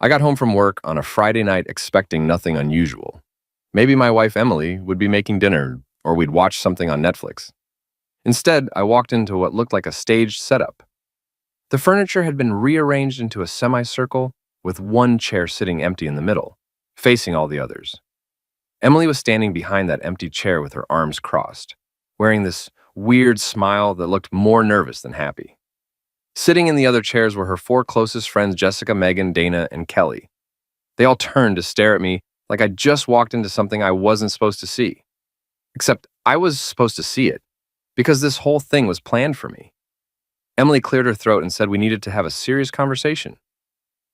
I got home from work on a Friday night expecting nothing unusual. Maybe my wife Emily would be making dinner, or we'd watch something on Netflix. Instead, I walked into what looked like a staged setup. The furniture had been rearranged into a semicircle, with one chair sitting empty in the middle, facing all the others. Emily was standing behind that empty chair with her arms crossed, wearing this weird smile that looked more nervous than happy. Sitting in the other chairs were her four closest friends, Jessica, Megan, Dana, and Kelly. They all turned to stare at me like I'd just walked into something I wasn't supposed to see. Except I was supposed to see it, because this whole thing was planned for me. Emily cleared her throat and said we needed to have a serious conversation.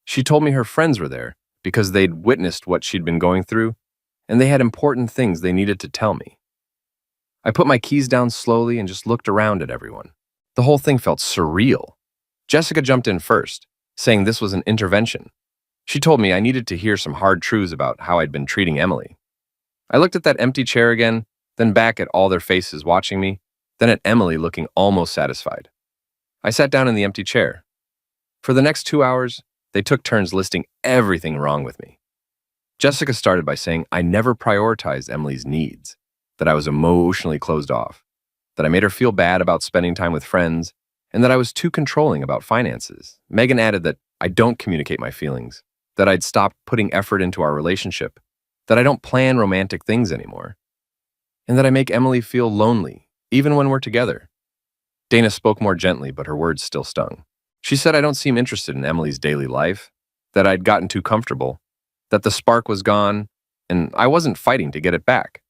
She told me her friends were there because they'd witnessed what she'd been going through, and they had important things they needed to tell me. I put my keys down slowly and just looked around at everyone. The whole thing felt surreal. Jessica jumped in first, saying this was an intervention. She told me I needed to hear some hard truths about how I'd been treating Emily. I looked at that empty chair again, then back at all their faces watching me, then at Emily looking almost satisfied. I sat down in the empty chair. For the next 2 hours, they took turns listing everything wrong with me. Jessica started by saying I never prioritized Emily's needs, that I was emotionally closed off, that I made her feel bad about spending time with friends, and that I was too controlling about finances. Megan added that I don't communicate my feelings, that I'd stopped putting effort into our relationship, that I don't plan romantic things anymore, and that I make Emily feel lonely, even when we're together. Dana spoke more gently, but her words still stung. She said I don't seem interested in Emily's daily life, that I'd gotten too comfortable, that the spark was gone, and I wasn't fighting to get it back.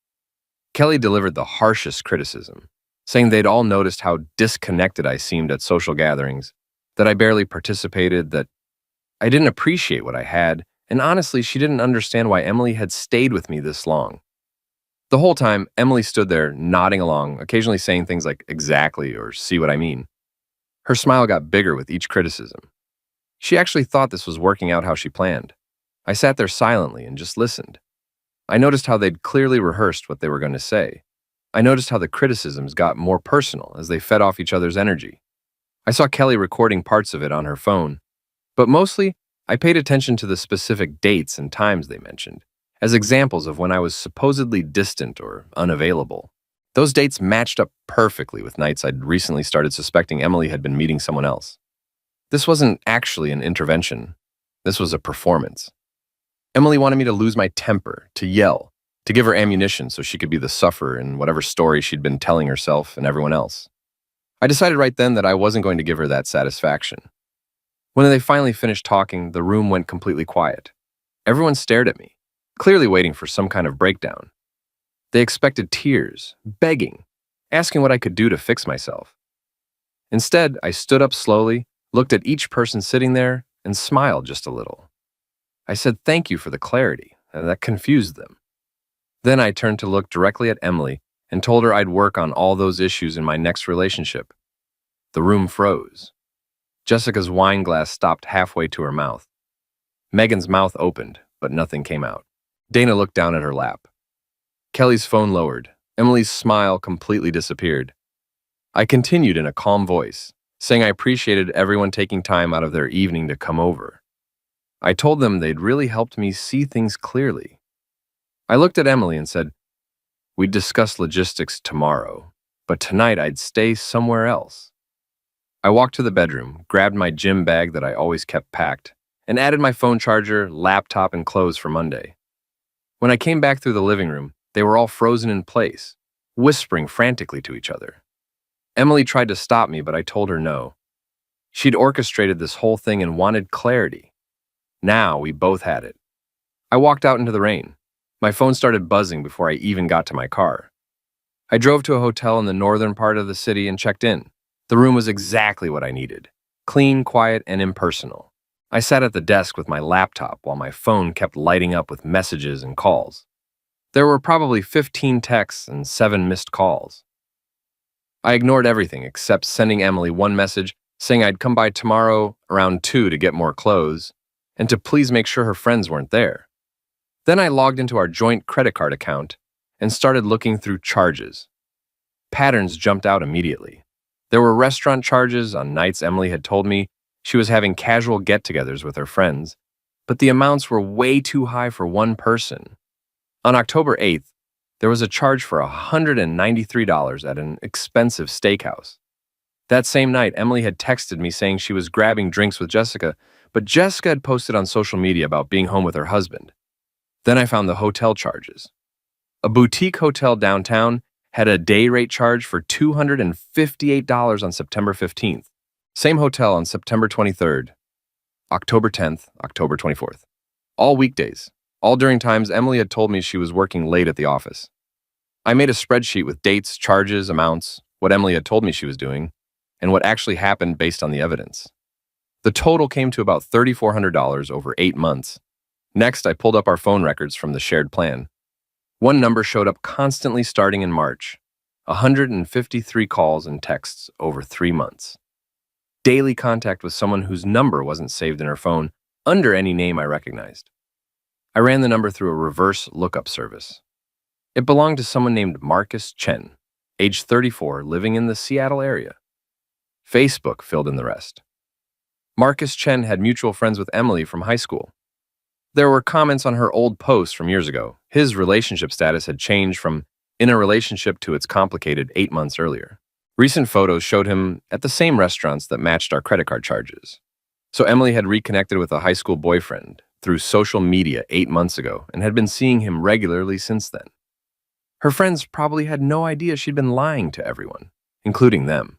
Kelly delivered the harshest criticism, saying they'd all noticed how disconnected I seemed at social gatherings, that I barely participated, that I didn't appreciate what I had, and honestly, she didn't understand why Emily had stayed with me this long. The whole time, Emily stood there, nodding along, occasionally saying things like exactly or see what I mean. Her smile got bigger with each criticism. She actually thought this was working out how she planned. I sat there silently and just listened. I noticed how they'd clearly rehearsed what they were going to say. I noticed how the criticisms got more personal as they fed off each other's energy. I saw Kelly recording parts of it on her phone, but mostly I paid attention to the specific dates and times they mentioned, as examples of when I was supposedly distant or unavailable. Those dates matched up perfectly with nights I'd recently started suspecting Emily had been meeting someone else. This wasn't actually an intervention. This was a performance. Emily wanted me to lose my temper, to yell, to give her ammunition so she could be the sufferer in whatever story she'd been telling herself and everyone else. I decided right then that I wasn't going to give her that satisfaction. When they finally finished talking, the room went completely quiet. Everyone stared at me, clearly waiting for some kind of breakdown. They expected tears, begging, asking what I could do to fix myself. Instead, I stood up slowly, looked at each person sitting there, and smiled just a little. I said thank you for the clarity, and that confused them. Then I turned to look directly at Emily and told her I'd work on all those issues in my next relationship. The room froze. Jessica's wine glass stopped halfway to her mouth. Megan's mouth opened, but nothing came out. Dana looked down at her lap. Kelly's phone lowered. Emily's smile completely disappeared. I continued in a calm voice, saying I appreciated everyone taking time out of their evening to come over. I told them they'd really helped me see things clearly. I looked at Emily and said, we'd discuss logistics tomorrow, but tonight I'd stay somewhere else. I walked to the bedroom, grabbed my gym bag that I always kept packed, and added my phone charger, laptop, and clothes for Monday. When I came back through the living room, they were all frozen in place, whispering frantically to each other. Emily tried to stop me, but I told her no. She'd orchestrated this whole thing and wanted clarity. Now we both had it. I walked out into the rain. My phone started buzzing before I even got to my car. I drove to a hotel in the northern part of the city and checked in. The room was exactly what I needed. Clean, quiet, and impersonal. I sat at the desk with my laptop while my phone kept lighting up with messages and calls. There were probably 15 texts and 7 missed calls. I ignored everything except sending Emily one message saying I'd come by tomorrow around 2 to get more clothes and to please make sure her friends weren't there. Then I logged into our joint credit card account and started looking through charges. Patterns jumped out immediately. There were restaurant charges on nights Emily had told me she was having casual get-togethers with her friends, but the amounts were way too high for one person. On October 8th, there was a charge for $193 at an expensive steakhouse. That same night, Emily had texted me saying she was grabbing drinks with Jessica, but Jessica had posted on social media about being home with her husband. Then I found the hotel charges. A boutique hotel downtown had a day rate charge for $258 on September 15th. Same hotel on September 23rd, October 10th, October 24th. All weekdays, all during times Emily had told me she was working late at the office. I made a spreadsheet with dates, charges, amounts, what Emily had told me she was doing, and what actually happened based on the evidence. The total came to about $3,400 over 8 months. Next, I pulled up our phone records from the shared plan. One number showed up constantly starting in March, 153 calls and texts over 3 months. Daily contact with someone whose number wasn't saved in her phone under any name I recognized. I ran the number through a reverse lookup service. It belonged to someone named Marcus Chen, age 34, living in the Seattle area. Facebook filled in the rest. Marcus Chen had mutual friends with Emily from high school. There were comments on her old posts from years ago. His relationship status had changed from in a relationship to its complicated 8 months earlier. Recent photos showed him at the same restaurants that matched our credit card charges. So Emily had reconnected with a high school boyfriend through social media 8 months ago and had been seeing him regularly since then. Her friends probably had no idea she'd been lying to everyone, including them.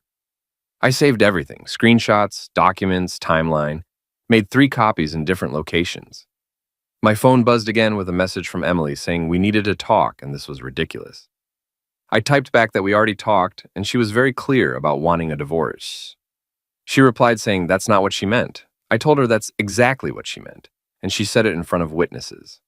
I saved everything, screenshots, documents, timeline, made 3 copies in different locations. My phone buzzed again with a message from Emily saying we needed to talk and this was ridiculous. I typed back that we already talked and she was very clear about wanting a divorce. She replied saying that's not what she meant. I told her that's exactly what she meant, and she said it in front of witnesses.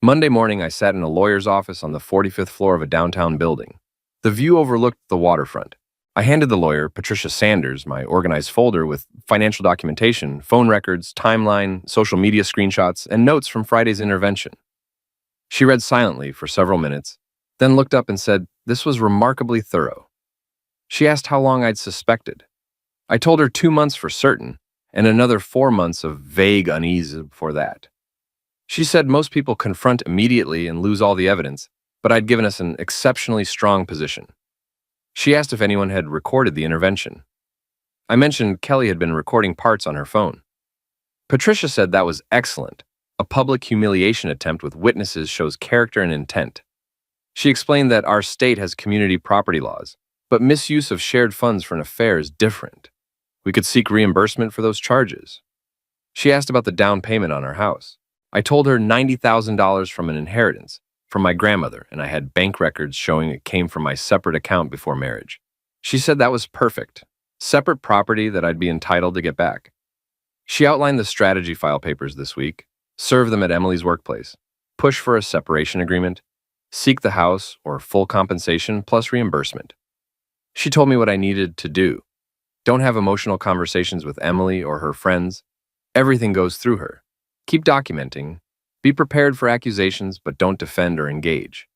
Monday morning, I sat in a lawyer's office on the 45th floor of a downtown building. The view overlooked the waterfront. I handed the lawyer, Patricia Sanders, my organized folder with financial documentation, phone records, timeline, social media screenshots, and notes from Friday's intervention. She read silently for several minutes, then looked up and said this was remarkably thorough. She asked how long I'd suspected. I told her 2 months for certain, and another 4 months of vague unease before that. She said most people confront immediately and lose all the evidence, but I'd given us an exceptionally strong position. She asked if anyone had recorded the intervention. I mentioned Kelly had been recording parts on her phone. Patricia said that was excellent. A public humiliation attempt with witnesses shows character and intent. She explained that our state has community property laws, but misuse of shared funds for an affair is different. We could seek reimbursement for those charges. She asked about the down payment on our house. I told her $90,000 from an inheritance from my grandmother, and I had bank records showing it came from my separate account before marriage. She said that was perfect. Separate property that I'd be entitled to get back. She outlined the strategy file papers this week, serve them at Emily's workplace, push for a separation agreement, seek the house or full compensation plus reimbursement. She told me what I needed to do. Don't have emotional conversations with Emily or her friends. Everything goes through her. Keep documenting. Be prepared for accusations, but don't defend or engage.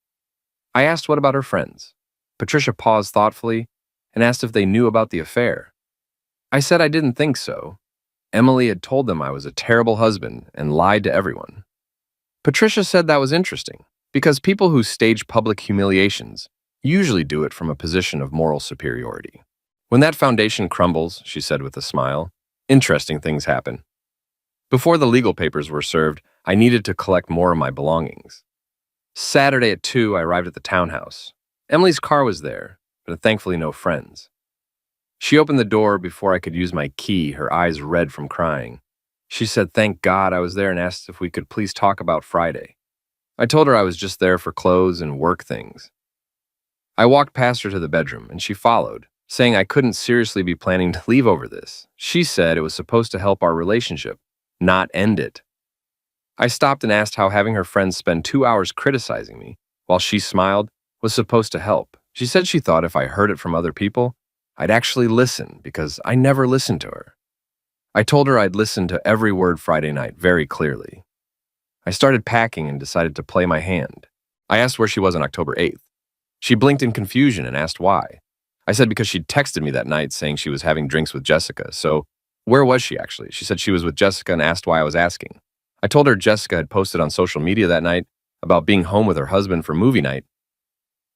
I asked what about her friends. Patricia paused thoughtfully and asked if they knew about the affair. I said I didn't think so. Emily had told them I was a terrible husband and lied to everyone. Patricia said that was interesting, because people who stage public humiliations usually do it from a position of moral superiority. When that foundation crumbles, she said with a smile, interesting things happen. Before the legal papers were served, I needed to collect more of my belongings. Saturday at 2, I arrived at the townhouse. Emily's car was there, but thankfully no friends. She opened the door before I could use my key, her eyes red from crying. She said thank God I was there and asked if we could please talk about Friday. I told her I was just there for clothes and work things. I walked past her to the bedroom, and she followed, saying I couldn't seriously be planning to leave over this. She said it was supposed to help our relationship, not end it. I stopped and asked how having her friends spend 2 hours criticizing me, while she smiled, was supposed to help. She said she thought if I heard it from other people, I'd actually listen, because I never listened to her. I told her I'd listened to every word Friday night very clearly. I started packing and decided to play my hand. I asked where she was on October 8th. She blinked in confusion and asked why. I said because she'd texted me that night saying she was having drinks with Jessica, so where was she actually? She said she was with Jessica and asked why I was asking. I told her Jessica had posted on social media that night about being home with her husband for movie night.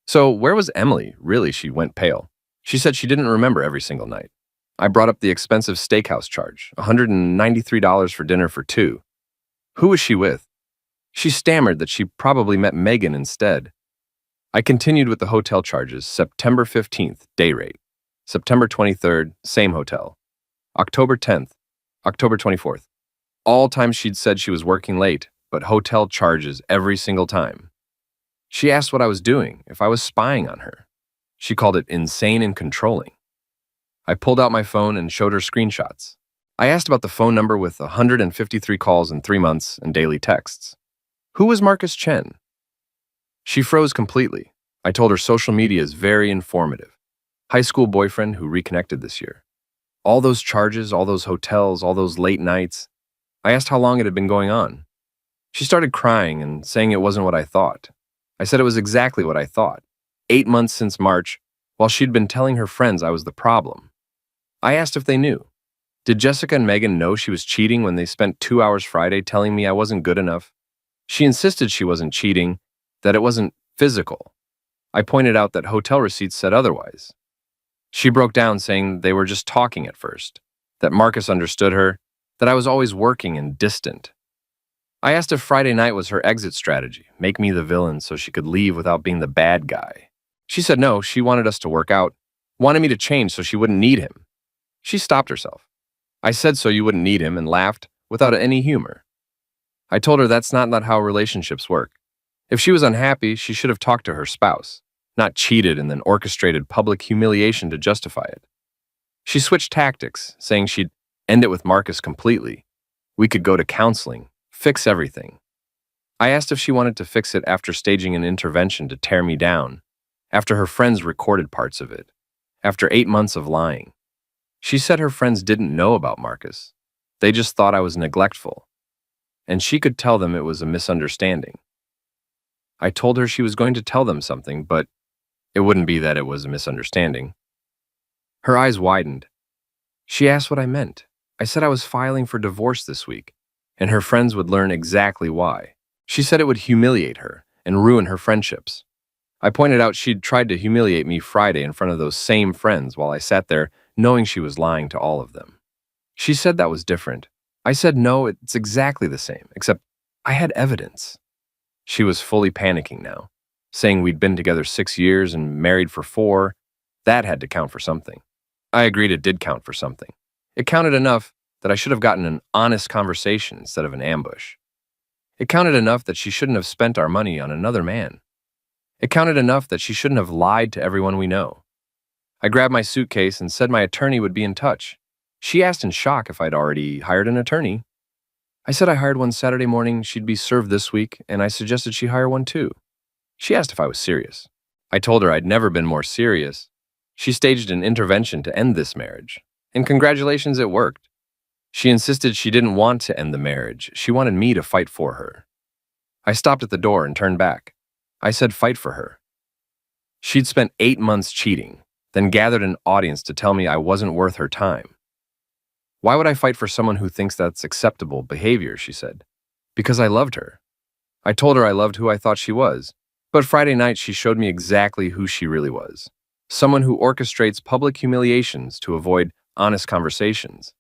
So where was Emily? Really, she went pale. She said she didn't remember every single night. I brought up the expensive steakhouse charge, $193 for dinner for two. Who was she with? She stammered that she probably met Megan instead. I continued with the hotel charges. September 15th, day rate. September 23rd, same hotel. October 10th, October 24th. All times she'd said she was working late, but hotel charges every single time. She asked what I was doing, if I was spying on her. She called it insane and controlling. I pulled out my phone and showed her screenshots. I asked about the phone number with 153 calls in 3 months and daily texts. Who was Marcus Chen? She froze completely. I told her social media is very informative. High school boyfriend who reconnected this year. All those charges, all those hotels, all those late nights. I asked how long it had been going on. She started crying and saying it wasn't what I thought. I said it was exactly what I thought. 8 months since March, while she'd been telling her friends I was the problem. I asked if they knew. Did Jessica and Megan know she was cheating when they spent 2 hours Friday telling me I wasn't good enough? She insisted she wasn't cheating, that it wasn't physical. I pointed out that hotel receipts said otherwise. She broke down saying they were just talking at first, that Marcus understood her, that I was always working and distant. I asked if Friday night was her exit strategy, make me the villain so she could leave without being the bad guy. She said no, she wanted us to work out, wanted me to change so she wouldn't need him. She stopped herself. I said so you wouldn't need him and laughed without any humor. I told her that's not how relationships work. If she was unhappy, she should have talked to her spouse, not cheated and then orchestrated public humiliation to justify it. She switched tactics, saying she'd end it with Marcus completely. We could go to counseling, fix everything. I asked if she wanted to fix it after staging an intervention to tear me down, after her friends recorded parts of it, after 8 months of lying. She said her friends didn't know about Marcus. They just thought I was neglectful, and she could tell them it was a misunderstanding. I told her she was going to tell them something, but it wouldn't be that it was a misunderstanding. Her eyes widened. She asked what I meant. I said I was filing for divorce this week, and her friends would learn exactly why. She said it would humiliate her and ruin her friendships. I pointed out she'd tried to humiliate me Friday in front of those same friends while I sat there knowing she was lying to all of them. She said that was different. I said no, it's exactly the same, except I had evidence. She was fully panicking now, saying we'd been together 6 years and married for 4. That had to count for something. I agreed it did count for something. It counted enough that I should have gotten an honest conversation instead of an ambush. It counted enough that she shouldn't have spent our money on another man. It counted enough that she shouldn't have lied to everyone we know. I grabbed my suitcase and said my attorney would be in touch. She asked in shock if I'd already hired an attorney. I said I hired one Saturday morning, she'd be served this week, and I suggested she hire one too. She asked if I was serious. I told her I'd never been more serious. She staged an intervention to end this marriage, and congratulations, it worked. She insisted she didn't want to end the marriage. She wanted me to fight for her. I stopped at the door and turned back. I said fight for her. She'd spent 8 months cheating, then gathered an audience to tell me I wasn't worth her time. Why would I fight for someone who thinks that's acceptable behavior, she said. Because I loved her. I told her I loved who I thought she was, but Friday night she showed me exactly who she really was. Someone who orchestrates public humiliations to avoid honest conversations.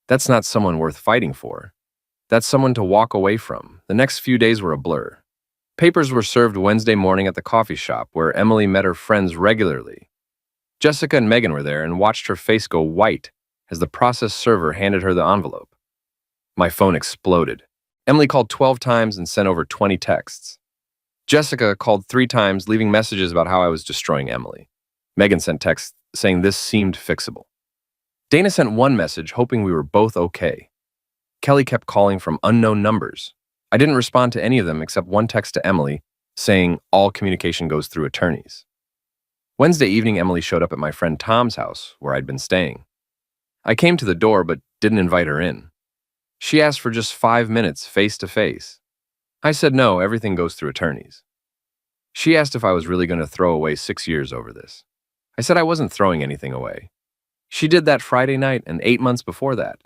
That's not someone worth fighting for. That's someone to walk away from. The next few days were a blur. Papers were served Wednesday morning at the coffee shop where Emily met her friends regularly. Jessica and Megan were there and watched her face go white as the process server handed her the envelope. My phone exploded. Emily called 12 times and sent over 20 texts. Jessica called 3 times, leaving messages about how I was destroying Emily. Megan sent texts saying this seemed fixable. Dana sent one message hoping we were both okay. Kelly kept calling from unknown numbers. I didn't respond to any of them except one text to Emily saying all communication goes through attorneys. Wednesday evening, Emily showed up at my friend Tom's house where I'd been staying. I came to the door but didn't invite her in. She asked for just 5 minutes face to face. I said no, everything goes through attorneys. She asked if I was really going to throw away 6 years over this. I said I wasn't throwing anything away. She did that Friday night and 8 months before that.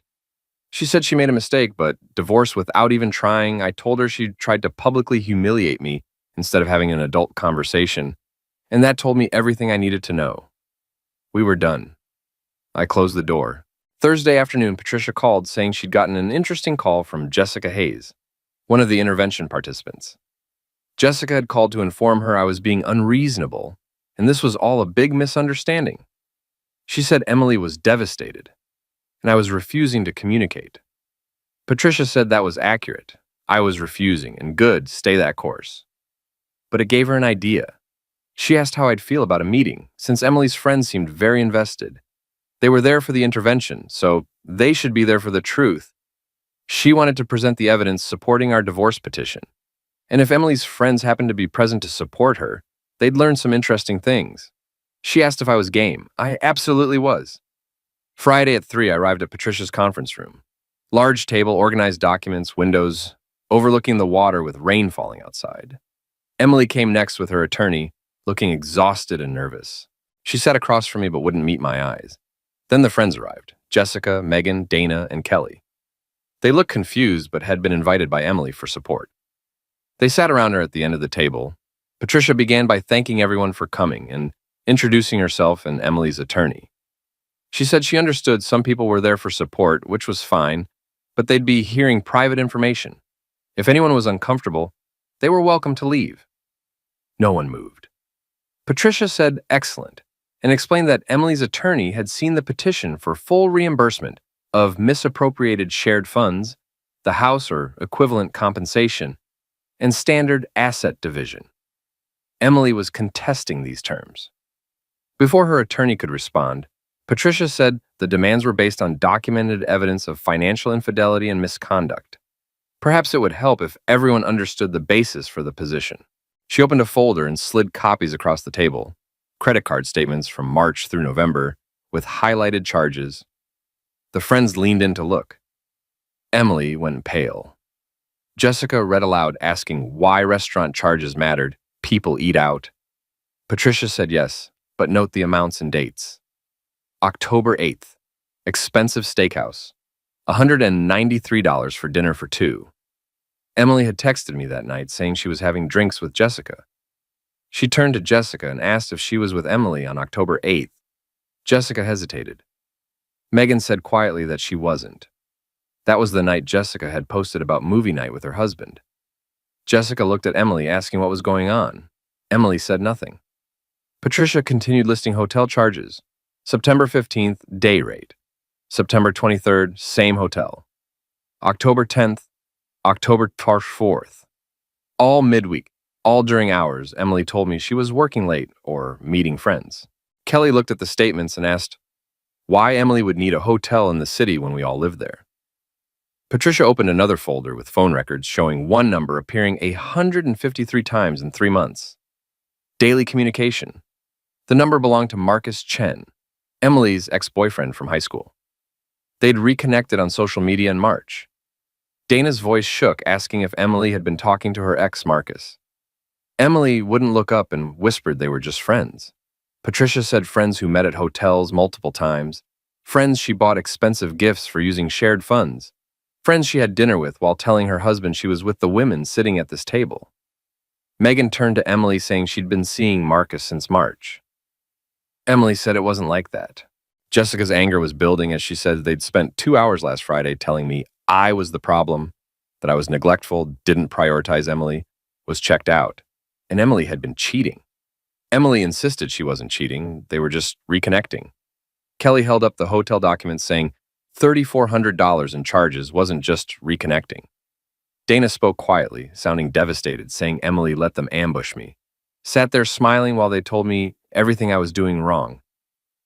She said she made a mistake, but divorced without even trying. I told her she tried to publicly humiliate me instead of having an adult conversation, and that told me everything I needed to know. We were done. I closed the door. Thursday afternoon, Patricia called saying she'd gotten an interesting call from Jessica Hayes, one of the intervention participants. Jessica had called to inform her I was being unreasonable, and this was all a big misunderstanding. She said Emily was devastated, and I was refusing to communicate. Patricia said that was accurate. I was refusing, and good, stay that course. But it gave her an idea. She asked how I'd feel about a meeting, since Emily's friends seemed very invested. They were there for the intervention, so they should be there for the truth. She wanted to present the evidence supporting our divorce petition. And if Emily's friends happened to be present to support her, they'd learn some interesting things. She asked if I was game. I absolutely was. Friday at 3, I arrived at Patricia's conference room. Large table, organized documents, windows, overlooking the water with rain falling outside. Emily came next with her attorney, looking exhausted and nervous. She sat across from me but wouldn't meet my eyes. Then the friends arrived, Jessica, Megan, Dana, and Kelly. They looked confused but had been invited by Emily for support. They sat around her at the end of the table. Patricia began by thanking everyone for coming and introducing herself and Emily's attorney. She said she understood some people were there for support, which was fine, but they'd be hearing private information. If anyone was uncomfortable, they were welcome to leave. No one moved. Patricia said excellent and explained that Emily's attorney had seen the petition for full reimbursement of misappropriated shared funds, the house or equivalent compensation, and standard asset division. Emily was contesting these terms. Before her attorney could respond, Patricia said the demands were based on documented evidence of financial infidelity and misconduct. Perhaps it would help if everyone understood the basis for the position. She opened a folder and slid copies across the table, credit card statements from March through November, with highlighted charges. The friends leaned in to look. Emily went pale. Jessica read aloud, asking why restaurant charges mattered. People eat out. Patricia said yes, but note the amounts and dates. October 8th, expensive steakhouse, $193 for dinner for two. Emily had texted me that night saying she was having drinks with Jessica. She turned to Jessica and asked if she was with Emily on October 8th. Jessica hesitated. Megan said quietly that she wasn't. That was the night Jessica had posted about movie night with her husband. Jessica looked at Emily, asking what was going on. Emily said nothing. Patricia continued listing hotel charges. September 15th, day rate. September 23rd, same hotel. October 10th, October 4th. All midweek, all during hours, Emily told me she was working late or meeting friends. Kelly looked at the statements and asked why Emily would need a hotel in the city when we all lived there. Patricia opened another folder with phone records showing one number appearing 153 times in 3 months. Daily communication. The number belonged to Marcus Chen, Emily's ex-boyfriend from high school. They'd reconnected on social media in March. Dana's voice shook, asking if Emily had been talking to her ex, Marcus. Emily wouldn't look up and whispered they were just friends. Patricia said friends who met at hotels multiple times, friends she bought expensive gifts for using shared funds, friends she had dinner with while telling her husband she was with the women sitting at this table. Megan turned to Emily saying she'd been seeing Marcus since March. Emily said it wasn't like that. Jessica's anger was building as she said they'd spent 2 hours last Friday telling me I was the problem, that I was neglectful, didn't prioritize Emily, was checked out, and Emily had been cheating. Emily insisted she wasn't cheating, they were just reconnecting. Kelly held up the hotel documents saying $3,400 in charges wasn't just reconnecting. Dana spoke quietly, sounding devastated, saying Emily let them ambush me. Sat there smiling while they told me everything I was doing wrong,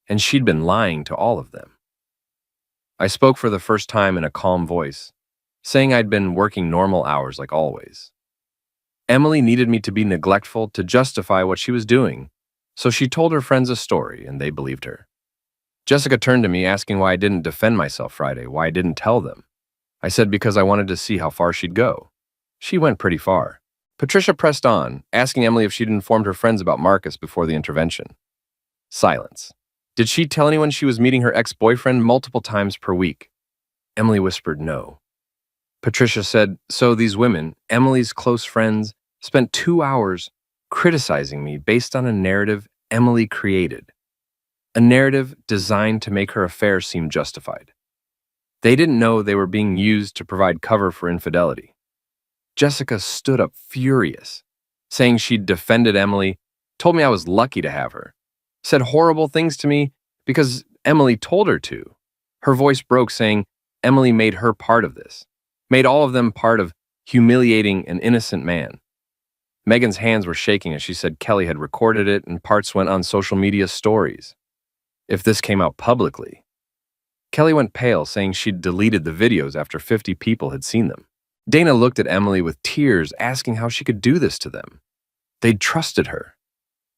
and she'd been lying to all of them. I spoke for the first time in a calm voice, saying I'd been working normal hours like always. Emily needed me to be neglectful to justify what she was doing, so she told her friends a story, and they believed her. Jessica turned to me asking why I didn't defend myself Friday, why I didn't tell them. I said because I wanted to see how far she'd go. She went pretty far. Patricia pressed on, asking Emily if she'd informed her friends about Marcus before the intervention. Silence. Did she tell anyone she was meeting her ex-boyfriend multiple times per week? Emily whispered no. Patricia said, so these women, Emily's close friends, spent 2 hours criticizing me based on a narrative Emily created. A narrative designed to make her affair seem justified. They didn't know they were being used to provide cover for infidelity. Jessica stood up furious, saying she'd defended Emily, told me I was lucky to have her, said horrible things to me because Emily told her to. Her voice broke, saying Emily made her part of this, made all of them part of humiliating an innocent man. Megan's hands were shaking as she said Kelly had recorded it and parts went on social media stories. If this came out publicly. Kelly went pale, saying she'd deleted the videos after 50 people had seen them. Dana looked at Emily with tears, asking how she could do this to them. They'd trusted her.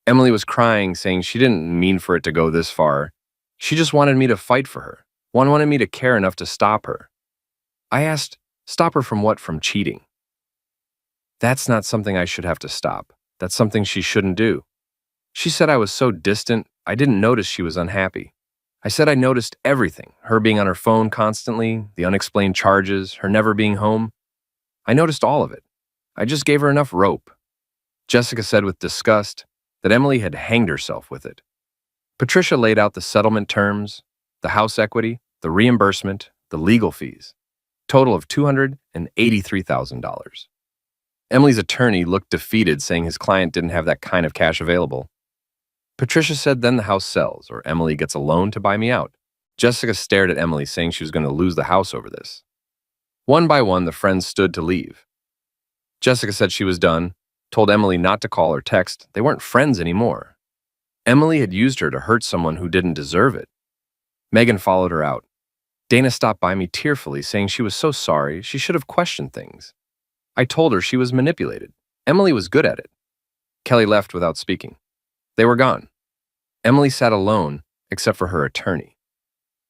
Emily was crying, saying she didn't mean for it to go this far. She just wanted me to fight for her. One wanted me to care enough to stop her. I asked, stop her from what? From cheating. That's not something I should have to stop. That's something she shouldn't do. She said I was so distant, I didn't notice she was unhappy. I said I noticed everything, her being on her phone constantly, the unexplained charges, her never being home. I noticed all of it. I just gave her enough rope. Jessica said with disgust that Emily had hanged herself with it. Patricia laid out the settlement terms, the house equity, the reimbursement, the legal fees, total of $283,000. Emily's attorney looked defeated, saying his client didn't have that kind of cash available. Patricia said then the house sells, or Emily gets a loan to buy me out. Jessica stared at Emily, saying she was going to lose the house over this. One by one, the friends stood to leave. Jessica said she was done, told Emily not to call or text. They weren't friends anymore. Emily had used her to hurt someone who didn't deserve it. Megan followed her out. Dana stopped by me tearfully, saying she was so sorry, she should have questioned things. I told her she was manipulated. Emily was good at it. Kelly left without speaking. They were gone. Emily sat alone, except for her attorney.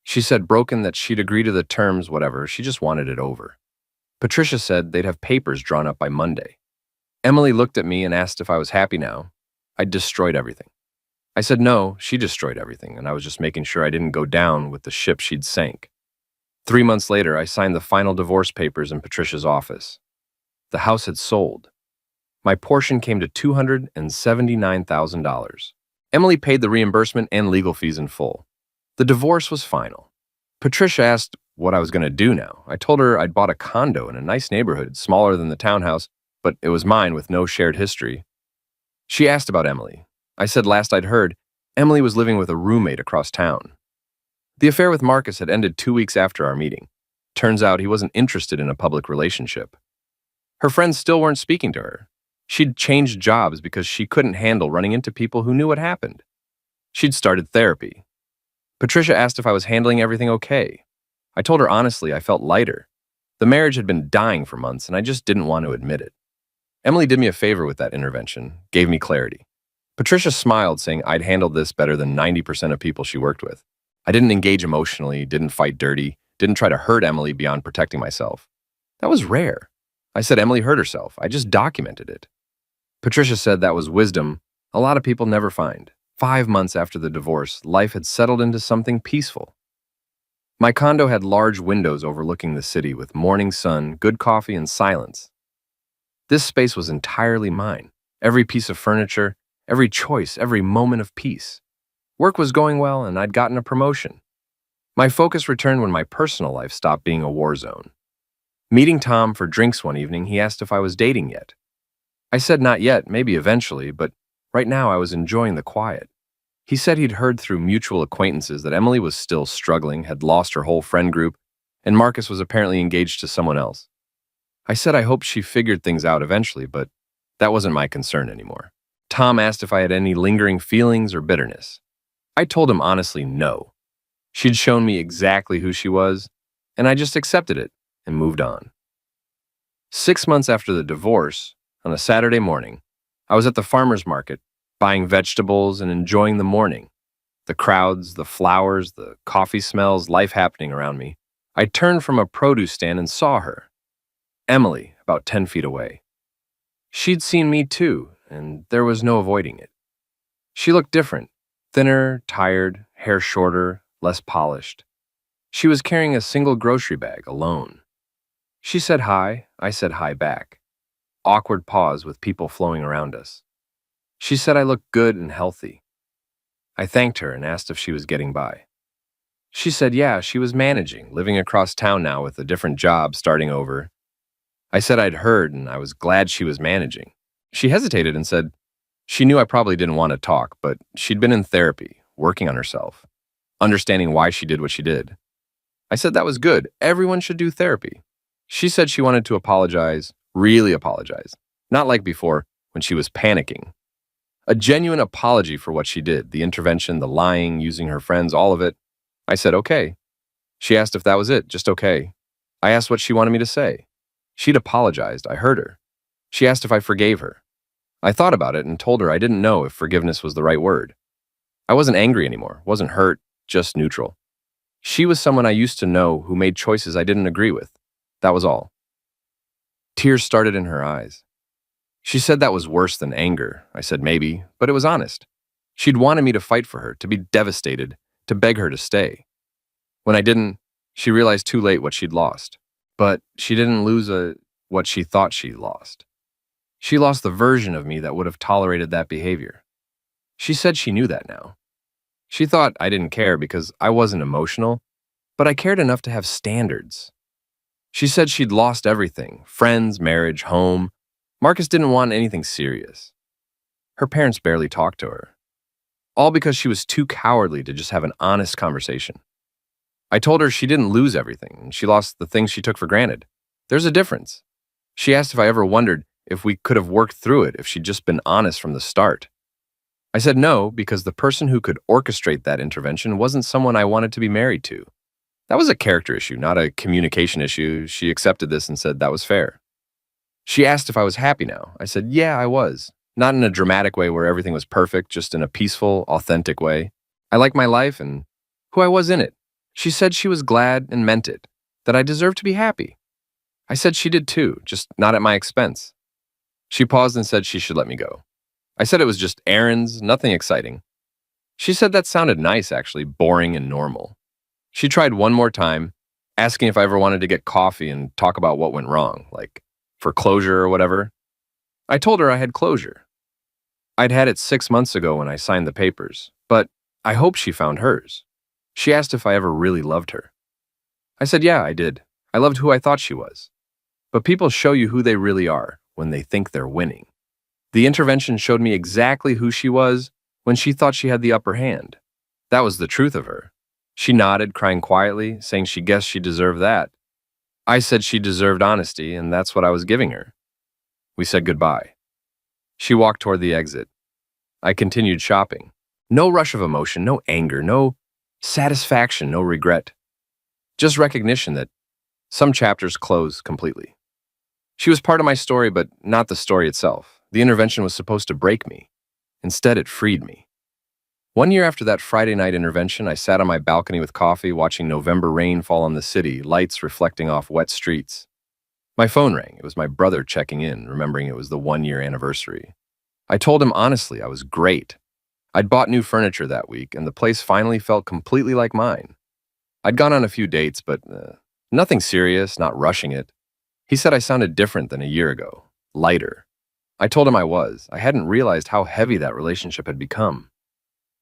She said broken that she'd agree to the terms, whatever, she just wanted it over. Patricia said they'd have papers drawn up by Monday. Emily looked at me and asked if I was happy now. I'd destroyed everything. I said no, she destroyed everything, and I was just making sure I didn't go down with the ship she'd sank. 3 months later, I signed the final divorce papers in Patricia's office. The house had sold. My portion came to $279,000. Emily paid the reimbursement and legal fees in full. The divorce was final. Patricia asked what I was going to do now. I told her I'd bought a condo in a nice neighborhood, smaller than the townhouse, but it was mine with no shared history. She asked about Emily. I said last I'd heard, Emily was living with a roommate across town. The affair with Marcus had ended 2 weeks after our meeting. Turns out he wasn't interested in a public relationship. Her friends still weren't speaking to her. She'd changed jobs because she couldn't handle running into people who knew what happened. She'd started therapy. Patricia asked if I was handling everything okay. I told her honestly I felt lighter. The marriage had been dying for months and I just didn't want to admit it. Emily did me a favor with that intervention, gave me clarity. Patricia smiled, saying I'd handled this better than 90% of people she worked with. I didn't engage emotionally, didn't fight dirty, didn't try to hurt Emily beyond protecting myself. That was rare. I said Emily hurt herself. I just documented it. Patricia said that was wisdom a lot of people never find. 5 months after the divorce, life had settled into something peaceful. My condo had large windows overlooking the city with morning sun, good coffee, and silence. This space was entirely mine. Every piece of furniture, every choice, every moment of peace. Work was going well, and I'd gotten a promotion. My focus returned when my personal life stopped being a war zone. Meeting Tom for drinks one evening, he asked if I was dating yet. I said not yet, maybe eventually, but right now I was enjoying the quiet. He said he'd heard through mutual acquaintances that Emily was still struggling, had lost her whole friend group, and Marcus was apparently engaged to someone else. I said I hoped she figured things out eventually, but that wasn't my concern anymore. Tom asked if I had any lingering feelings or bitterness. I told him honestly no. She'd shown me exactly who she was, and I just accepted it and moved on. 6 months after the divorce, on a Saturday morning, I was at the farmer's market, buying vegetables and enjoying the morning. The crowds, the flowers, the coffee smells, life happening around me. I turned from a produce stand and saw her. Emily, about 10 feet away. She'd seen me too, and there was no avoiding it. She looked different, thinner, tired, hair shorter, less polished. She was carrying a single grocery bag alone. She said hi, I said hi back. Awkward pause with people flowing around us. She said I looked good and healthy. I thanked her and asked if she was getting by. She said, yeah, she was managing, living across town now with a different job starting over. I said I'd heard and I was glad she was managing. She hesitated and said she knew I probably didn't want to talk, but she'd been in therapy, working on herself, understanding why she did what she did. I said that was good. Everyone should do therapy. She said she wanted to apologize, really apologize, not like before when she was panicking. A genuine apology for what she did, the intervention, the lying, using her friends, all of it. I said, okay. She asked if that was it, just okay. I asked what she wanted me to say. She'd apologized, I heard her. She asked if I forgave her. I thought about it and told her I didn't know if forgiveness was the right word. I wasn't angry anymore, wasn't hurt, just neutral. She was someone I used to know who made choices I didn't agree with. That was all. Tears started in her eyes. She said that was worse than anger. I said maybe, but it was honest. She'd wanted me to fight for her, to be devastated, to beg her to stay. When I didn't, she realized too late what she'd lost. But she didn't lose what she thought she lost. She lost the version of me that would have tolerated that behavior. She said she knew that now. She thought I didn't care because I wasn't emotional, but I cared enough to have standards. She said she'd lost everything, friends, marriage, home. Marcus didn't want anything serious. Her parents barely talked to her. All because she was too cowardly to just have an honest conversation. I told her she didn't lose everything, and she lost the things she took for granted. There's a difference. She asked if I ever wondered if we could have worked through it if she'd just been honest from the start. I said no, because the person who could orchestrate that intervention wasn't someone I wanted to be married to. That was a character issue, not a communication issue. She accepted this and said that was fair. She asked if I was happy now. I said, yeah, I was. Not in a dramatic way where everything was perfect, just in a peaceful, authentic way. I liked my life and who I was in it. She said she was glad and meant it, that I deserved to be happy. I said she did too, just not at my expense. She paused and said she should let me go. I said it was just errands, nothing exciting. She said that sounded nice, actually, boring and normal. She tried one more time, asking if I ever wanted to get coffee and talk about what went wrong, like for closure or whatever. I told her I had closure. I'd had it 6 months ago when I signed the papers, but I hoped she found hers. She asked if I ever really loved her. I said, yeah, I did. I loved who I thought she was. But people show you who they really are when they think they're winning. The intervention showed me exactly who she was when she thought she had the upper hand. That was the truth of her. She nodded, crying quietly, saying she guessed she deserved that. I said she deserved honesty, and that's what I was giving her. We said goodbye. She walked toward the exit. I continued shopping. No rush of emotion, no anger, no satisfaction, no regret. Just recognition that some chapters close completely. She was part of my story, but not the story itself. The intervention was supposed to break me. Instead, it freed me. 1 year after that Friday night intervention, I sat on my balcony with coffee, watching November rain fall on the city, lights reflecting off wet streets. My phone rang. It was my brother checking in, remembering it was the 1-year anniversary. I told him honestly I was great. I'd bought new furniture that week, and the place finally felt completely like mine. I'd gone on a few dates, but nothing serious, not rushing it. He said I sounded different than a year ago, lighter. I told him I was. I hadn't realized how heavy that relationship had become.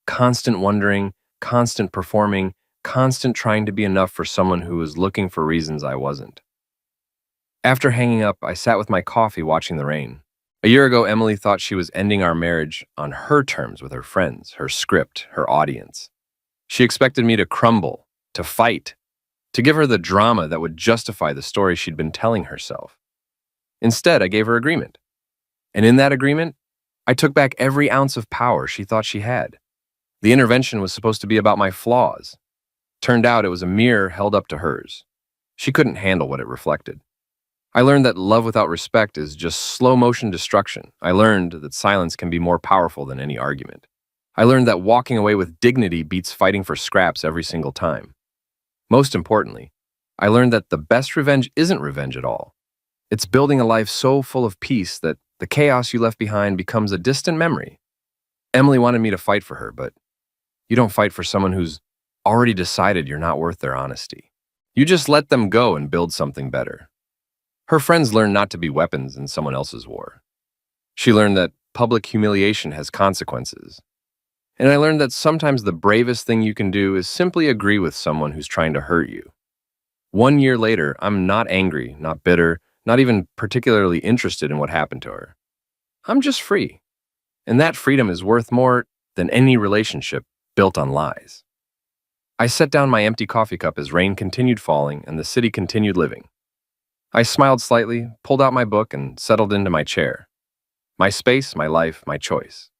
Constant wondering, constant performing, constant trying to be enough for someone who was looking for reasons I wasn't. After hanging up, I sat with my coffee watching the rain. A year ago, Emily thought she was ending our marriage on her terms with her friends, her script, her audience. She expected me to crumble, to fight, to give her the drama that would justify the story she'd been telling herself. Instead, I gave her agreement. And in that agreement, I took back every ounce of power she thought she had. The intervention was supposed to be about my flaws. Turned out it was a mirror held up to hers. She couldn't handle what it reflected. I learned that love without respect is just slow-motion destruction. I learned that silence can be more powerful than any argument. I learned that walking away with dignity beats fighting for scraps every single time. Most importantly, I learned that the best revenge isn't revenge at all. It's building a life so full of peace that the chaos you left behind becomes a distant memory. Emily wanted me to fight for her, but you don't fight for someone who's already decided you're not worth their honesty. You just let them go and build something better. Her friends learned not to be weapons in someone else's war. She learned that public humiliation has consequences. And I learned that sometimes the bravest thing you can do is simply agree with someone who's trying to hurt you. 1 year later, I'm not angry, not bitter, not even particularly interested in what happened to her. I'm just free. And that freedom is worth more than any relationship built on lies. I set down my empty coffee cup as rain continued falling and the city continued living. I smiled slightly, pulled out my book, and settled into my chair. My space, my life, my choice.